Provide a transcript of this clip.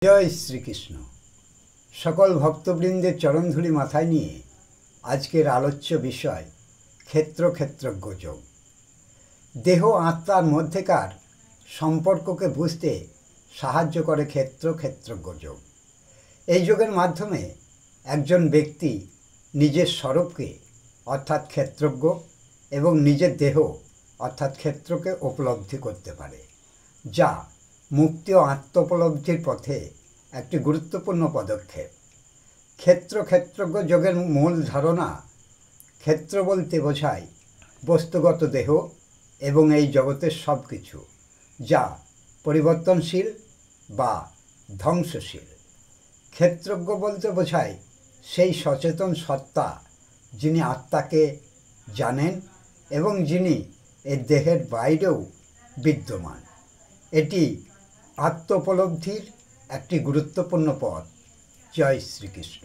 জয় শ্রীকৃষ্ণ। সকল ভক্তবৃন্দের চরণধুলি মাথায় নিয়ে আজকের আলোচ্য বিষয় ক্ষেত্রজ্ঞ যোগ। দেহ আত্মার মধ্যেকার সম্পর্ককে বুঝতে সাহায্য করে ক্ষেত্রজ্ঞ যোগ। এই যোগের মাধ্যমে একজন ব্যক্তি নিজের স্বরূপকে অর্থাৎ ক্ষেত্রজ্ঞ এবং নিজের দেহ অর্থাৎ ক্ষেত্রকে উপলব্ধি করতে পারে, যা মুক্তি ও আত্মোপলব্ধির পথে একটি গুরুত্বপূর্ণ পদক্ষেপ। ক্ষেত্রজ্ঞ যোগের মূল ধারণা, ক্ষেত্র বলতে বোঝায় বস্তুগত দেহ এবং এই জগতের সব কিছু, যা পরিবর্তনশীল বা ধ্বংসশীল। ক্ষেত্রজ্ঞ বলতে বোঝায় সেই সচেতন সত্তা যিনি আত্মাকে জানেন এবং যিনি এই দেহের বাইরেও বিদ্যমান। এটি আত্মোপলব্ধির একটি গুরুত্বপূর্ণ পথ। জয় শ্রীকৃষ্ণ।